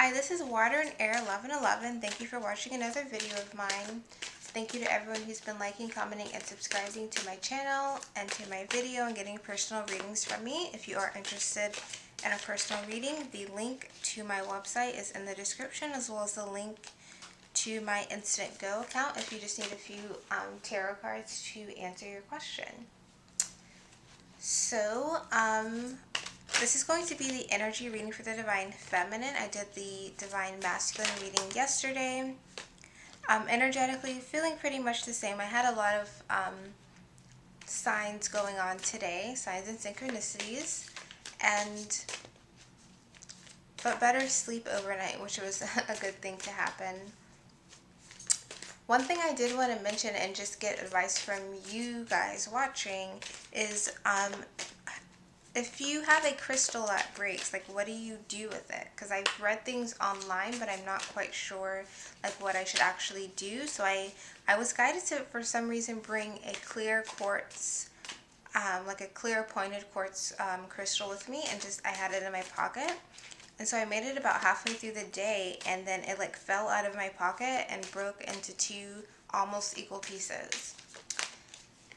Hi, this is Water and Air 1111. Thank you for watching another video of mine. Thank you to everyone who's been liking, commenting, and subscribing to my channel and to my video and getting personal readings from me. If you are interested in a personal reading, the link to my website is in the description, as well as the link to my Instant Go account if you just need a few tarot cards to answer your question. So, this is going to be the energy reading for the Divine Feminine. I did the Divine Masculine reading yesterday. Energetically, feeling pretty much the same. I had a lot of signs going on today, signs and synchronicities, but better sleep overnight, which was a good thing to happen. One thing I did want to mention and just get advice from you guys watching is if you have a crystal that breaks, like, what do you do with it? Because I've read things online, but I'm not quite sure, like, what I should actually do. So I was guided to, for some reason, bring a clear quartz, like a clear pointed quartz crystal with me, and I had it in my pocket. And so I made it about halfway through the day, and then it, like, fell out of my pocket and broke into two almost equal pieces.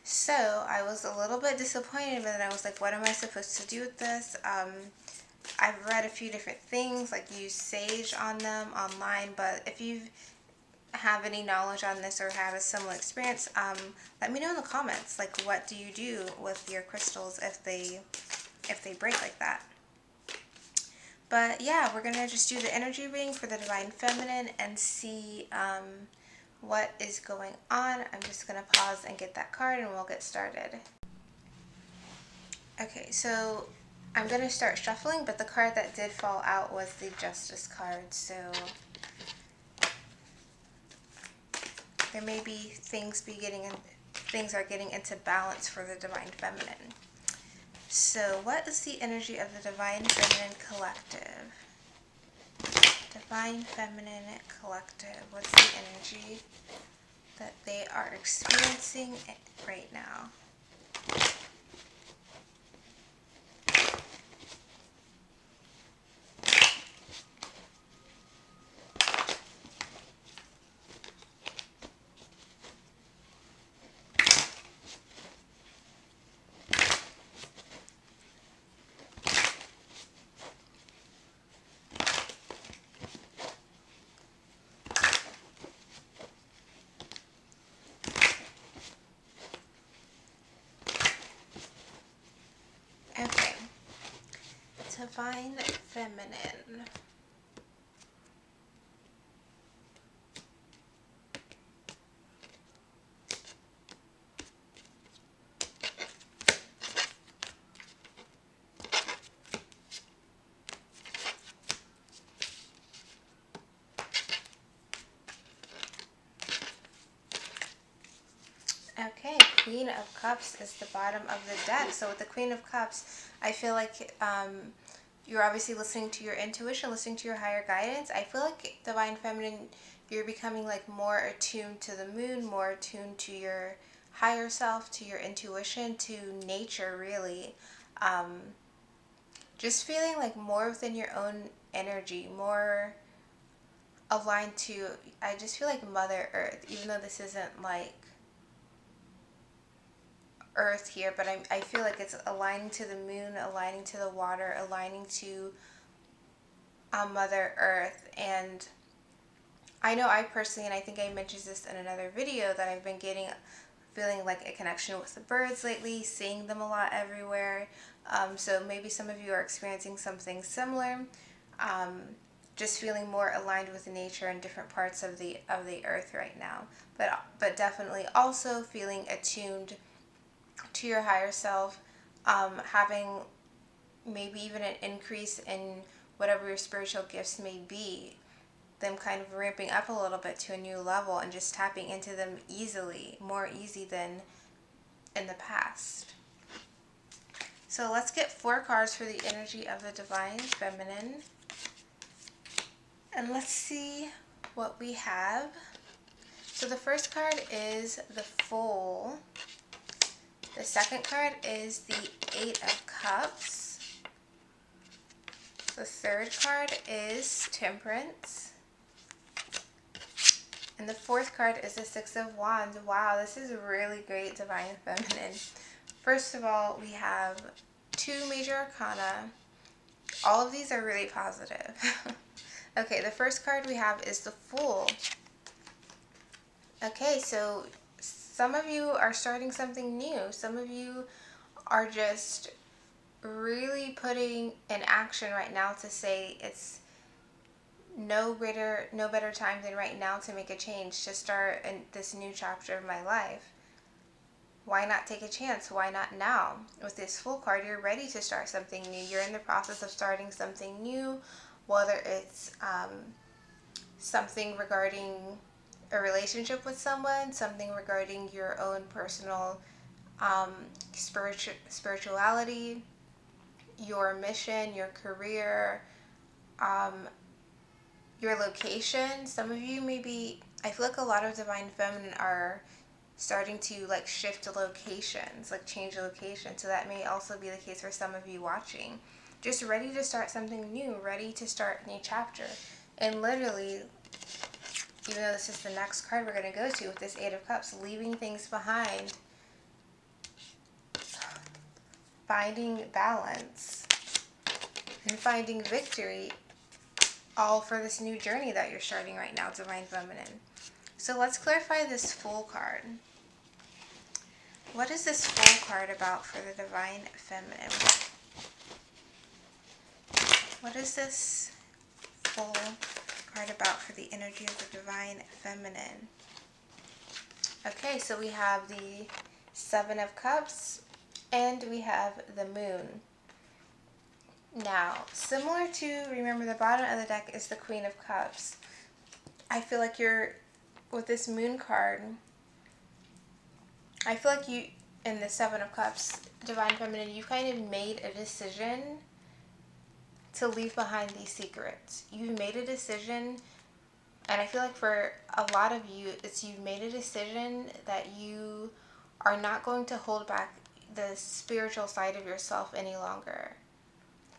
So I was a little bit disappointed, but then I was like, what am I supposed to do with this? I've read a few different things, like use sage on them online, but if you have any knowledge on this or have a similar experience, let me know in the comments, like, what do you do with your crystals if they break like that? But yeah, we're gonna just do the energy reading for the Divine Feminine and see what is going on. I'm just going to pause and get that card and we'll get started. Okay, so I'm going to start shuffling, but the card that did fall out was the Justice card, so there may be things are getting into balance for the Divine Feminine. So what is the energy of the Divine Feminine Collective? Divine Feminine Collective. What's the energy that they are experiencing right now? Okay, Divine Feminine. Okay, Queen of Cups is the bottom of the deck. So with the Queen of Cups, I feel like you're obviously listening to your intuition, listening to your higher guidance. I feel like Divine Feminine, you're becoming, like, more attuned to the moon, more attuned to your higher self, to your intuition, to nature, really. Just feeling like more within your own energy, more aligned to, I just feel like Mother Earth, even though this isn't like Earth here, but I feel like it's aligning to the moon, aligning to the water, aligning to Mother Earth. And I know I personally, and I think I mentioned this in another video, that I've been feeling like a connection with the birds lately, seeing them a lot everywhere. So maybe some of you are experiencing something similar. Just feeling more aligned with nature in different parts of the earth right now, but definitely also feeling attuned to your higher self, having maybe even an increase in whatever your spiritual gifts may be, them kind of ramping up a little bit to a new level and just tapping into them easily, more easy than in the past. So let's get 4 cards for the energy of the Divine Feminine. And let's see what we have. So the first card is the Fool. The second card is the 8 of Cups. The third card is Temperance. And the fourth card is the Six of Wands. Wow, this is really great, Divine Feminine. First of all, we have two major arcana. All of these are really positive. Okay, the first card we have is the Fool. Okay, so some of you are starting something new. Some of you are just really putting in action right now to say it's no better time than right now to make a change, to start this new chapter of my life. Why not take a chance? Why not now? With this Fool card, you're ready to start something new. You're in the process of starting something new, whether it's something regarding a relationship with someone, something regarding your own personal spirituality, your mission, your career, your location. Some of you maybe, I feel like a lot of Divine Feminine are starting to like shift locations, like change location. So that may also be the case for some of you watching. Just ready to start something new, ready to start a new chapter. And literally, even though this is the next card we're going to go to with this Eight of Cups, leaving things behind, finding balance, and finding victory, all for this new journey that you're starting right now, Divine Feminine. So let's clarify this Fool card. What is this Fool card about for the Divine Feminine? What is this Fool card about for the energy of the Divine Feminine? Okay, so we have the Seven of Cups and we have the Moon. Now, similar to, remember the bottom of the deck is the Queen of Cups. I feel like you're, with this Moon card, I feel like you, in the Seven of Cups, Divine Feminine, you've kind of made a decision to leave behind these secrets. You've made a decision, and I feel like for a lot of you, you've made a decision that you are not going to hold back the spiritual side of yourself any longer.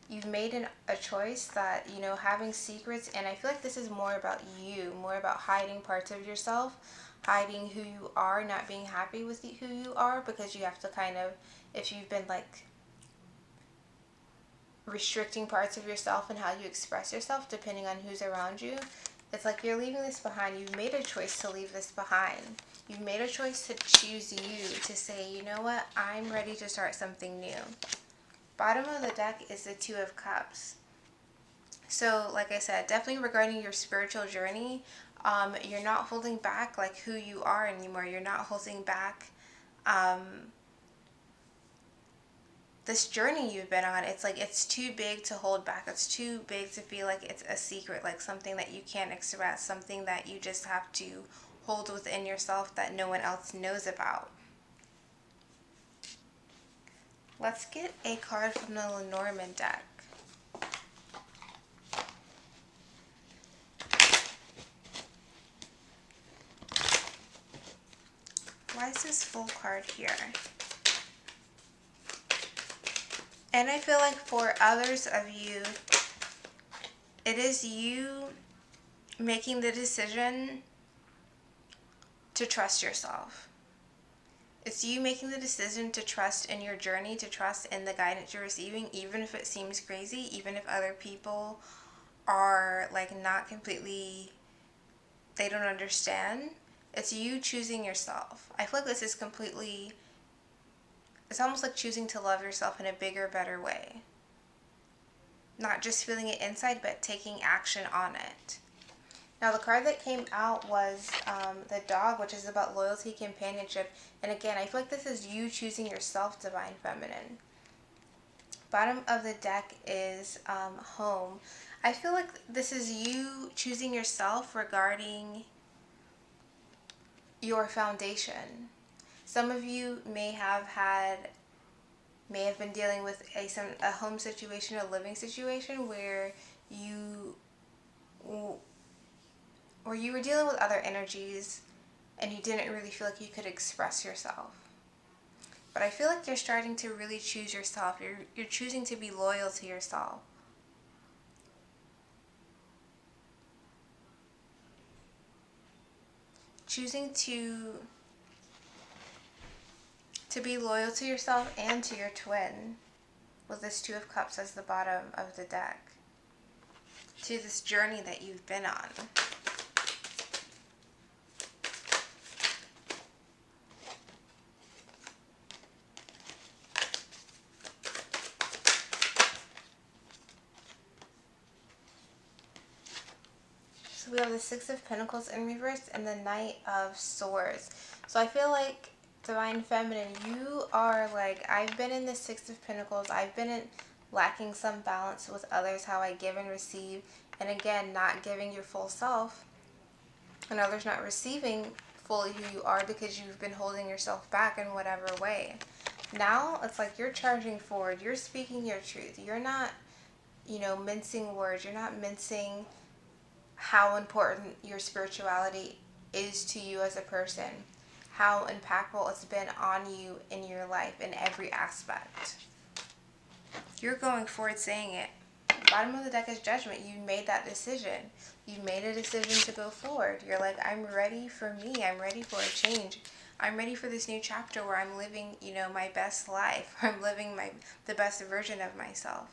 You've made a choice that, having secrets, and I feel like this is more about you, more about hiding parts of yourself, hiding who you are, not being happy with who you are, because you have to kind of, if you've been like restricting parts of yourself and how you express yourself depending on who's around you, it's like you're leaving this behind. You've made a choice to leave this behind. You've made a choice to choose you, to say, you know what, I'm ready to start something new. Bottom of the deck is the Two of Cups. So, like I said, definitely regarding your spiritual journey, you're not holding back like who you are anymore. You're not holding back this journey you've been on. It's like it's too big to hold back. It's too big to feel like it's a secret, like something that you can't express, something that you just have to hold within yourself that no one else knows about. Let's get a card from the Lenormand deck. Why is this Fool card here? And I feel like for others of you, it is you making the decision to trust yourself. It's you making the decision to trust in your journey, to trust in the guidance you're receiving, even if it seems crazy, even if other people are like not completely, they don't understand. It's you choosing yourself. I feel like this is completely, it's almost like choosing to love yourself in a bigger, better way. Not just feeling it inside, but taking action on it. Now, the card that came out was the Dog, which is about loyalty, companionship. And again, I feel like this is you choosing yourself, Divine Feminine. Bottom of the deck is Home. I feel like this is you choosing yourself regarding your foundation. Some of you may have been dealing with a home situation, a living situation where you were dealing with other energies and you didn't really feel like you could express yourself. But I feel like you're starting to really choose yourself. You're choosing to be loyal to yourself. choosing to be loyal to yourself and to your twin, with this Two of Cups as the bottom of the deck, to this journey that you've been on. So we have the Six of Pentacles in reverse and the Knight of Swords. So I feel like, Divine Feminine, you are like, I've been in the Six of Pentacles. I've been in lacking some balance with others, how I give and receive. And again, not giving your full self. And others not receiving fully who you are because you've been holding yourself back in whatever way. Now, it's like you're charging forward. You're speaking your truth. You're not, mincing words. You're not mincing how important your spirituality is to you as a person, how impactful it's been on you in your life in every aspect. You're going forward saying it. Bottom of the deck is Judgment. You made that decision. You made a decision to go forward. You're like, I'm ready for me. I'm ready for a change. I'm ready for this new chapter where I'm living, my best life. I'm living the best version of myself.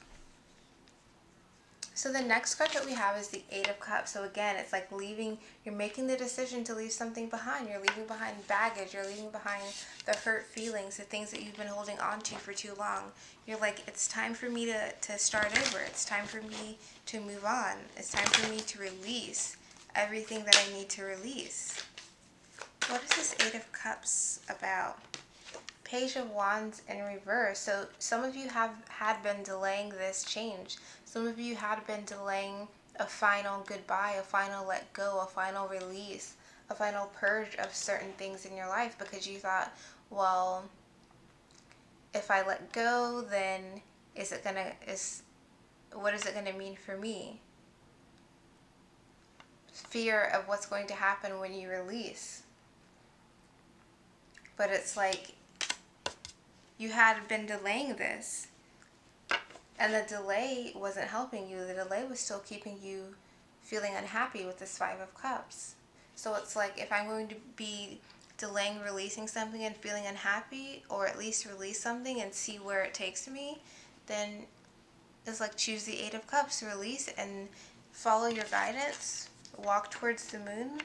So the next card that we have is the Eight of Cups. So again, it's like you're making the decision to leave something behind. You're leaving behind baggage. You're leaving behind the hurt feelings, the things that you've been holding on to for too long. You're like, it's time for me to start over. It's time for me to move on. It's time for me to release everything that I need to release. What is this Eight of Cups about? Page of Wands in reverse. So some of you had been delaying this change. Some of you had been delaying a final goodbye, a final let go, a final release, a final purge of certain things in your life because you thought, well, if I let go, then what is it gonna mean for me? Fear of what's going to happen when you release. But it's like, you had been delaying this, and the delay wasn't helping you. The delay was still keeping you feeling unhappy with this Five of Cups. So it's like, if I'm going to be delaying releasing something and feeling unhappy, or at least release something and see where it takes me, then it's like, choose the Eight of Cups, release and follow your guidance, walk towards the moon,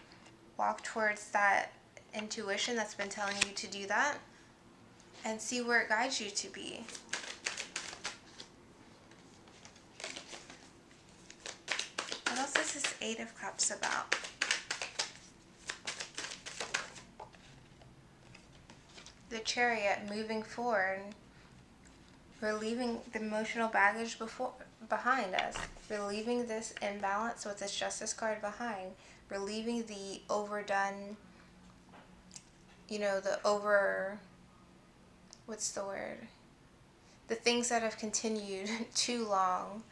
walk towards that intuition that's been telling you to do that, and see where it guides you to be. What else is this Eight of Cups about? The Chariot, moving forward. We're leaving the emotional baggage behind us. We're leaving this imbalance with this Justice card behind. We're leaving the overdone, what's the word? The things that have continued too long.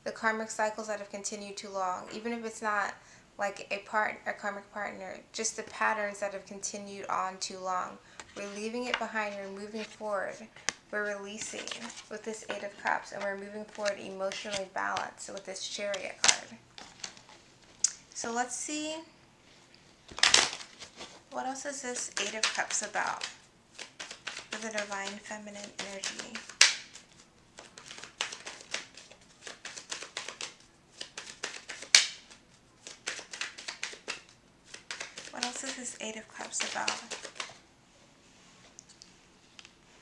The karmic cycles that have continued too long. Even if it's not like a karmic partner, just the patterns that have continued on too long. We're leaving it behind. We're moving forward. We're releasing with this Eight of Cups, and we're moving forward emotionally balanced with this Chariot card. So let's see, what else is this Eight of Cups about for the Divine Feminine energy? What else is this Eight of Cups about?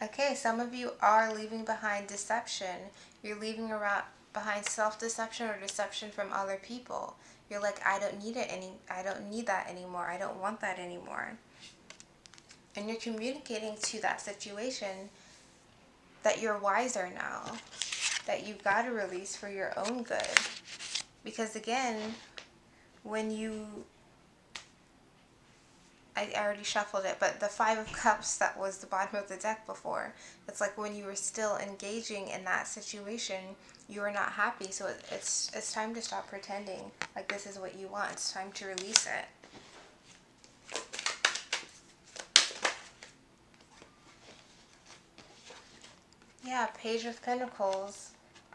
Okay, some of you are leaving behind deception. You're leaving behind self-deception or deception from other people. You're like, I don't need that anymore. I don't want that anymore. And you're communicating to that situation that you're wiser now, that you've got to release for your own good. Because again, when I already shuffled it, but the Five of Cups, that was the bottom of the deck before. It's like when you were still engaging in that situation, you were not happy. So it's time to stop pretending like this is what you want. It's time to release it. Yeah, Page of Pentacles,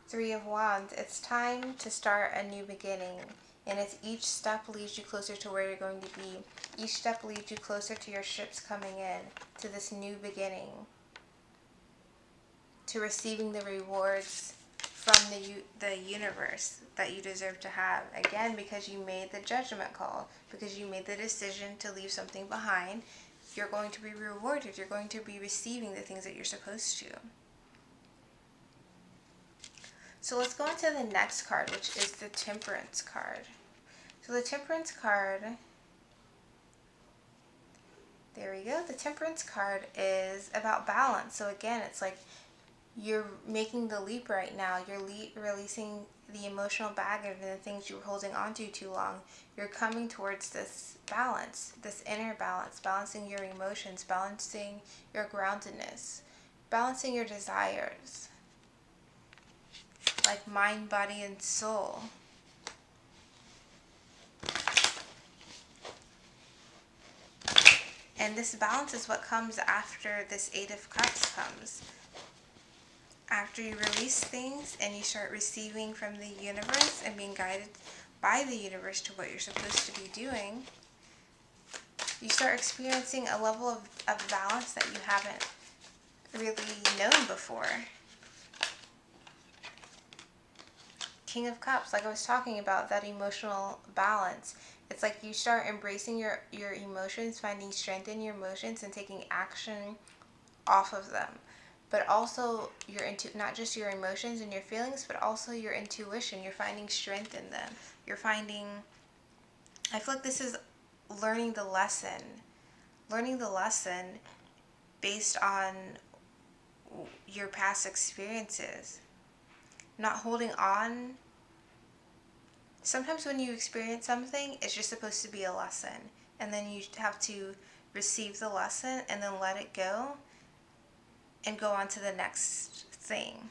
Three of Wands. It's time to start a new beginning. And it's each step leads you closer to where you're going to be. Each step leads you closer to your ships coming in, to this new beginning, to receiving the rewards from the universe that you deserve to have. Again, because you made the judgment call, because you made the decision to leave something behind, you're going to be rewarded. You're going to be receiving the things that you're supposed to. So let's go into the next card, which is the Temperance card. So the Temperance card, there we go. The Temperance card is about balance. So again, it's like you're making the leap right now. You're releasing the emotional baggage and the things you were holding on to too long. You're coming towards this balance, this inner balance, balancing your emotions, balancing your groundedness, balancing your desires, like mind, body, and soul. And this balance is what comes after this Eight of Cups comes. After you release things and you start receiving from the universe and being guided by the universe to what you're supposed to be doing, you start experiencing a level of balance that you haven't really known before. King of Cups, like I was talking about, that emotional balance. It's like you start embracing your emotions, finding strength in your emotions, and taking action off of them. But also not just your emotions and your feelings, but also your intuition. You're finding strength in them. You're finding, I feel like this is learning the lesson based on your past experiences. Not holding on. Sometimes when you experience something, it's just supposed to be a lesson. And then you have to receive the lesson and then let it go and go on to the next thing.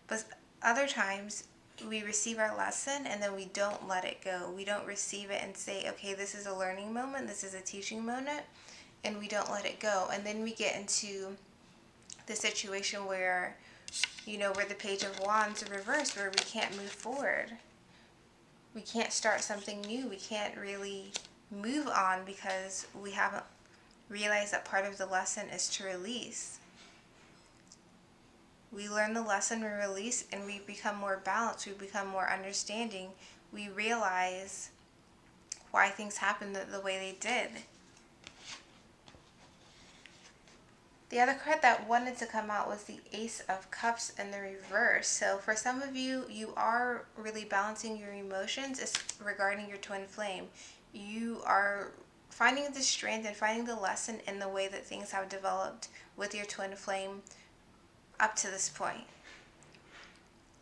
But other times we receive our lesson and then we don't let it go. We don't receive it and say, okay, this is a learning moment, this is a teaching moment, and we don't let it go. And then we get into the situation where, where the Page of Wands reversed, where we can't move forward. We can't start something new. We can't really move on because we haven't realized that part of the lesson is to release. We learn the lesson, we release, and we become more balanced. We become more understanding. We realize why things happened the way they did. The other card that wanted to come out was the Ace of Cups in the reverse. So for some of you, you are really balancing your emotions regarding your twin flame. You are finding the strength and finding the lesson in the way that things have developed with your twin flame up to this point.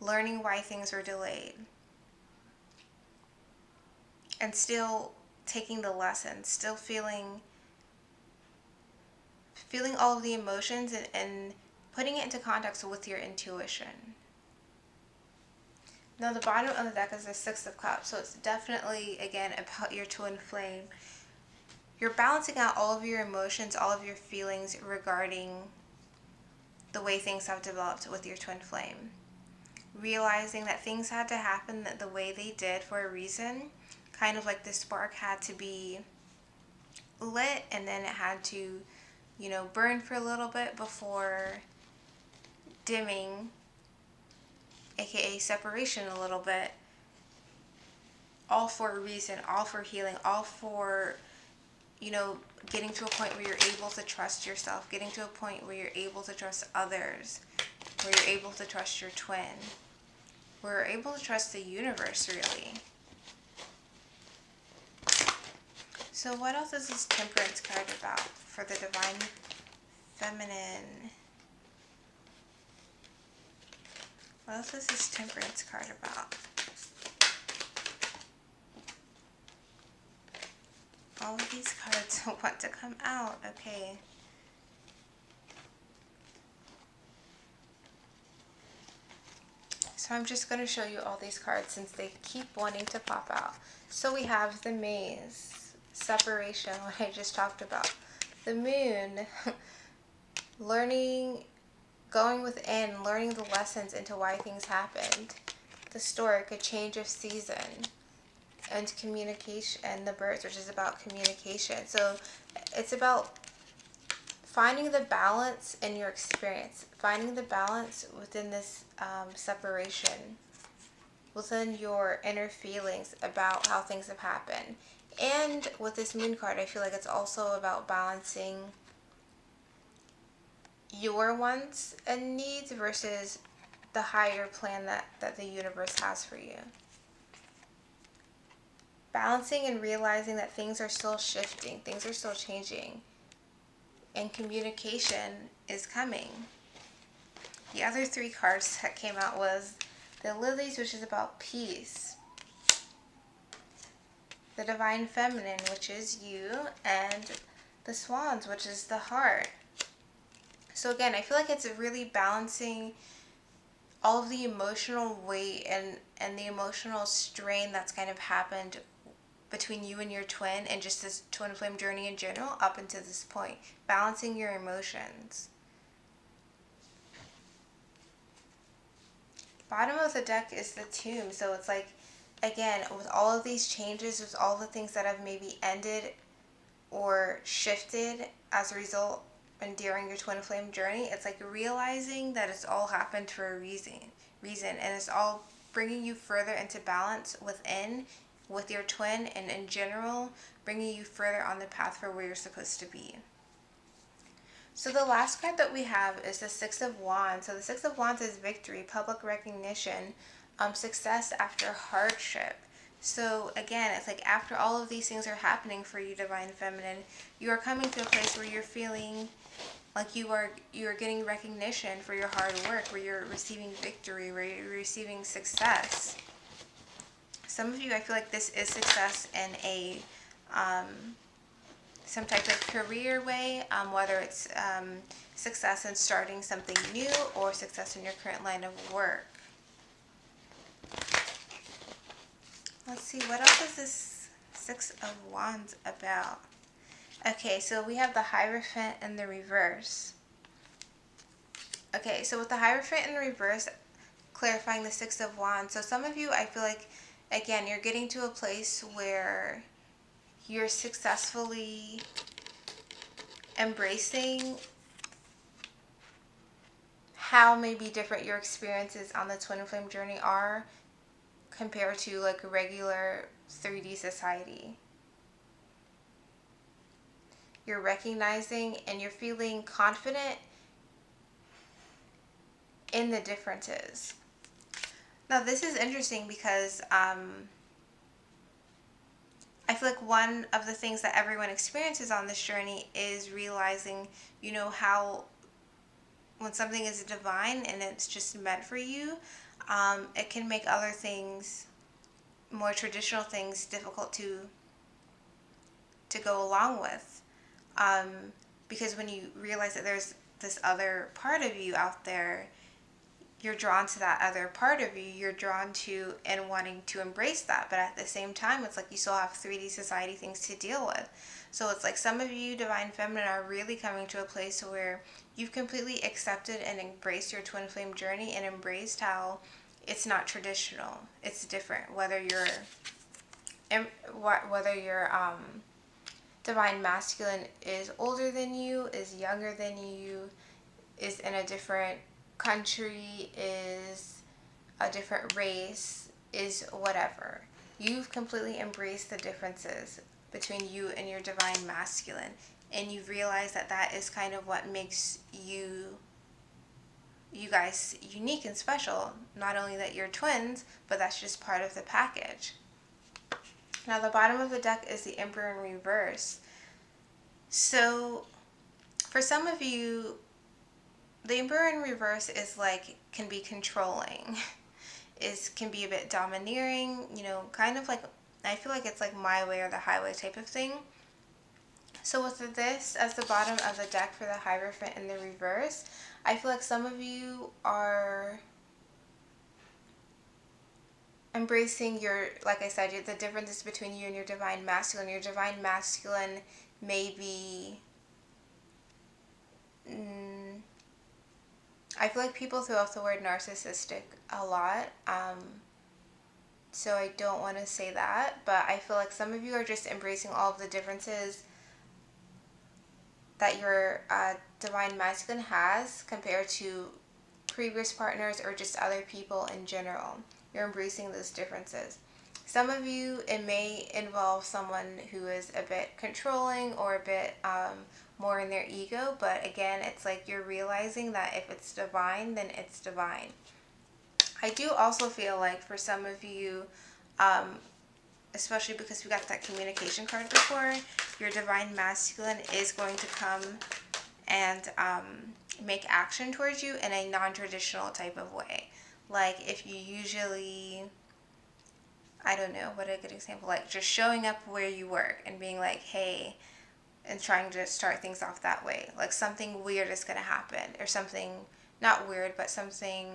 Learning why things were delayed. And still taking the lesson, still feeling all of the emotions and putting it into context with your intuition. Now the bottom of the deck is the Six of Cups, so it's definitely, again, about your twin flame. You're balancing out all of your emotions, all of your feelings regarding the way things have developed with your twin flame. Realizing that things had to happen the way they did for a reason. Kind of like the spark had to be lit and then it had to burn for a little bit before dimming, aka separation a little bit, all for a reason, all for healing, all for, getting to a point where you're able to trust yourself, getting to a point where you're able to trust others, where you're able to trust your twin, where you're able to trust the universe, really. So what else is this Temperance card about for the Divine Feminine? What else is this Temperance card about? All of these cards want to come out. Okay. So I'm just going to show you all these cards since they keep wanting to pop out. So we have the Maze, separation, what I just talked about. The Moon, learning, going within, learning the lessons into why things happened. The Stork, a change of season. and communication, and the birds, which is about communication. So it's about finding the balance in your experience, finding the balance within this separation, within your inner feelings about how things have happened. And with this moon card, I feel like it's also about balancing your wants and needs versus the higher plan that the universe has for you. Balancing and realizing that things are still shifting, things are still changing, and communication is coming. The other three cards that came out was the Lilies, which is about peace, the Divine Feminine, which is you, and the Swans, which is the heart. So again, I feel like it's really balancing all of the emotional weight and the emotional strain that's kind of happened between you and your twin and just this twin flame journey in general up until this point. Balancing your emotions. Bottom of the deck is the Tomb. So it's like, again, with all of these changes, with all the things that have maybe ended or shifted as a result and during your twin flame journey, it's like realizing that it's all happened for a reason, and it's all bringing you further into balance within, with your twin, and in general bringing you further on the path for where you're supposed to be. So the last card that we have is the Six of Wands. So the Six of Wands is victory, public recognition, success after hardship. So again, it's like after all of these things are happening for you, Divine Feminine, you are coming to a place where you're feeling like you're getting recognition for your hard work, where you're receiving victory, where you're receiving success. Some of you, I feel like this is success in a some type of career way, whether it's success in starting something new or success in your current line of work. Let's see, what else is this Six of Wands about? Okay, so we have the Hierophant in the reverse. Okay, so with the Hierophant in the reverse, clarifying the Six of Wands. So some of you, I feel like, again, you're getting to a place where you're successfully embracing how maybe different your experiences on the twin flame journey are compared to like a regular 3D society. You're recognizing and you're feeling confident in the differences. Now this is interesting because I feel like one of the things that everyone experiences on this journey is realizing, how when something is divine and it's just meant for you, it can make other things, more traditional things, difficult to go along with. Because when you realize that there's this other part of you out there, you're drawn to that other part of you. You're drawn to and wanting to embrace that. But at the same time, it's like you still have 3D society things to deal with. So it's like some of you, Divine Feminine, are really coming to a place where you've completely accepted and embraced your twin flame journey and embraced how it's not traditional. It's different. Whether you're Divine Masculine is older than you, is younger than you, is in a different country, is a different race, is whatever. You've completely embraced the differences between you and your Divine Masculine, and you've realized that that is kind of what makes you guys unique and special. Not only that you're twins, but that's just part of the package. Now the bottom of the deck is the Emperor in reverse. So for some of you, the Emperor in reverse is like, can be controlling, can be a bit domineering, kind of like, I feel like it's like my way or the highway type of thing. So with this as the bottom of the deck for the Hierophant in the reverse, I feel like some of you are embracing your, like I said, the differences between you and your Divine Masculine. Your Divine Masculine may be, I feel like people throw out the word narcissistic a lot. so I don't want to say that, but I feel like some of you are just embracing all of the differences that your divine masculine has compared to previous partners or just other people in general. You're embracing those differences. Some of you, it may involve someone who is a bit controlling or a bit more in their ego, but again, it's like you're realizing that if it's divine, then it's divine. I do also feel like for some of you, especially because we got that communication card before, your divine masculine is going to come and make action towards you in a non-traditional type of way. Like if you usually, I don't know, what a good example, like just showing up where you work and being like, hey, and trying to start things off that way. Like something weird is going to happen, or something, not weird, but something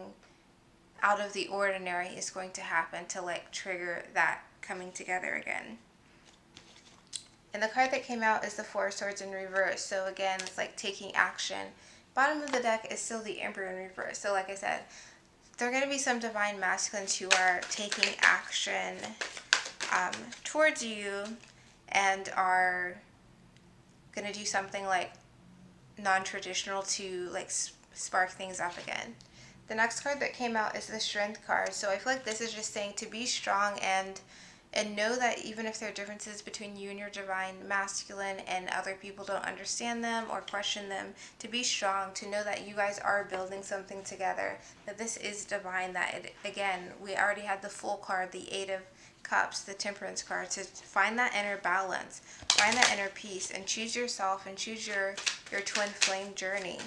out of the ordinary is going to happen to like trigger that coming together again. And the card that came out is the Four of Swords in reverse. So again, it's like taking action. Bottom of the deck is still the Emperor in reverse. So like I said, there are going to be some divine masculines who are taking action towards you and are going to do something like non-traditional to like spark things up again. The next card that came out is the Strength card. So I feel like this is just saying to be strong and know that even if there are differences between you and your divine masculine and other people don't understand them or question them, to be strong, to know that you guys are building something together, that this is divine, that it, again, we already had the Full card, the Eight of Cups, the Temperance card, to find that inner balance, find that inner peace, and choose yourself and choose your twin flame journey.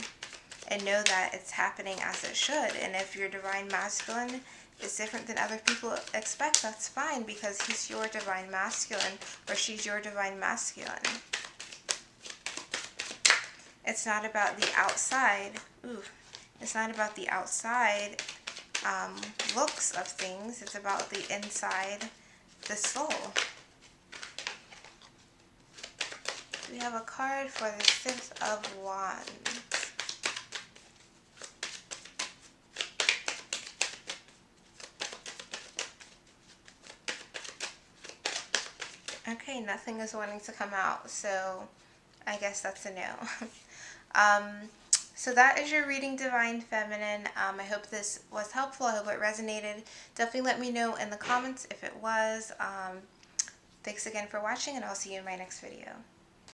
And know that it's happening as it should. And if your divine masculine is different than other people expect, that's fine, because he's your divine masculine or she's your divine masculine. It's not about the outside. It's not about the outside looks of things. It's about the inside, the soul. We have a card for the Six of Wands. Okay, nothing is wanting to come out, so I guess that's a no. So that is your reading, Divine Feminine. I hope this was helpful. I hope it resonated. Definitely let me know in the comments if it was. Thanks again for watching, and I'll see you in my next video.